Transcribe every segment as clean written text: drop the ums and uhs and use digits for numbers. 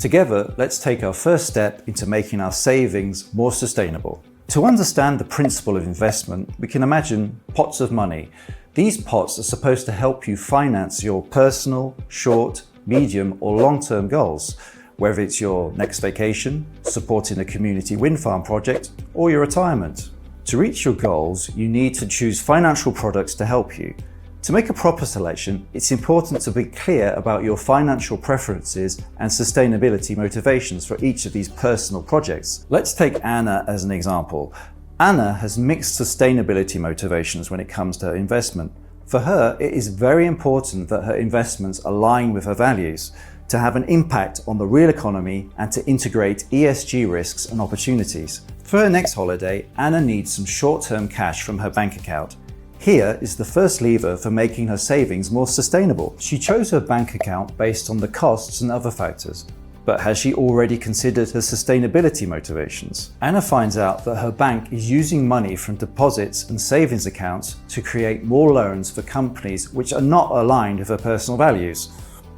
Together, let's take our first step into making our savings more sustainable. To understand the principle of investment, we can imagine pots of money. These pots are supposed to help you finance your personal, short, medium, or long-term goals, whether it's your next vacation, supporting a community wind farm project, or your retirement. To reach your goals, you need to choose financial products to help you. To make a proper selection, it's important to be clear about your financial preferences and sustainability motivations for each of these personal projects. Let's take Anna as an example. Anna has mixed sustainability motivations when it comes to her investment. For her, it is very important that her investments align with her values, to have an impact on the real economy and to integrate ESG risks and opportunities. For her next holiday, Anna needs some short-term cash from her bank account. Here is the first lever for making her savings more sustainable. She chose her bank account based on the costs and other factors. But has she already considered her sustainability motivations? Anna finds out that her bank is using money from deposits and savings accounts to create more loans for companies which are not aligned with her personal values,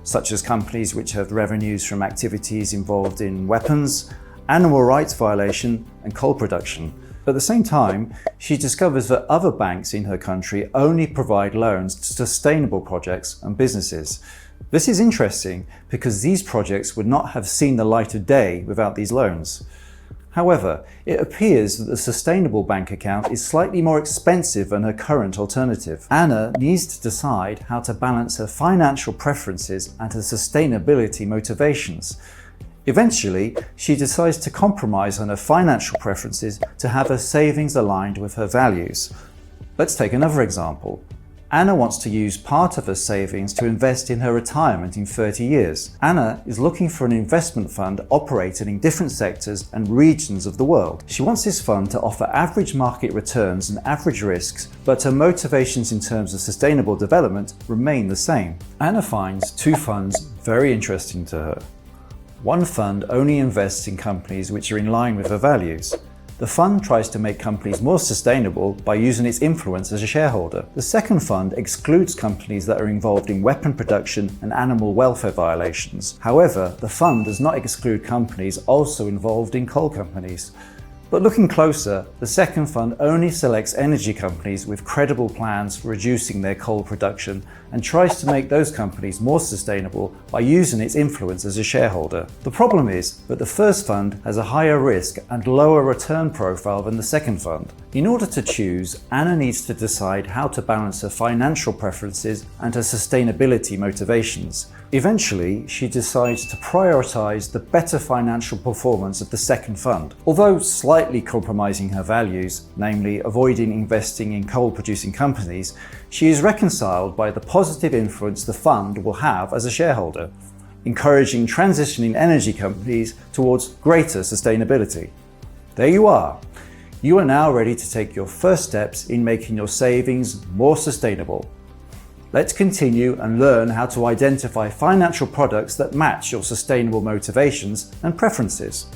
such as companies which have revenues from activities involved in weapons, animal rights violation, and coal production. At the same time, she discovers that other banks in her country only provide loans to sustainable projects and businesses. This is interesting because these projects would not have seen the light of day without these loans. However, it appears that the sustainable bank account is slightly more expensive than her current alternative. Anna needs to decide how to balance her financial preferences and her sustainability motivations. Eventually, she decides to compromise on her financial preferences to have her savings aligned with her values. Let's take another example. Anna wants to use part of her savings to invest in her retirement in 30 years. Anna is looking for an investment fund operating in different sectors and regions of the world. She wants this fund to offer average market returns and average risks, but her motivations in terms of sustainable development remain the same. Anna finds two funds very interesting to her. One fund only invests in companies which are in line with her values. The fund tries to make companies more sustainable by using its influence as a shareholder. The second fund excludes companies that are involved in weapon production and animal welfare violations. However, the fund does not exclude companies also involved in coal companies. But looking closer, the second fund only selects energy companies with credible plans for reducing their coal production and tries to make those companies more sustainable by using its influence as a shareholder. The problem is that the first fund has a higher risk and lower return profile than the second fund. In order to choose, Anna needs to decide how to balance her financial preferences and her sustainability motivations. Eventually, she decides to prioritize the better financial performance of the second fund. Although slightly compromising her values, namely avoiding investing in coal-producing companies, she is reconciled by the positive influence the fund will have as a shareholder, encouraging transitioning energy companies towards greater sustainability. There you are. You are now ready to take your first steps in making your savings more sustainable. Let's continue and learn how to identify financial products that match your sustainable motivations and preferences.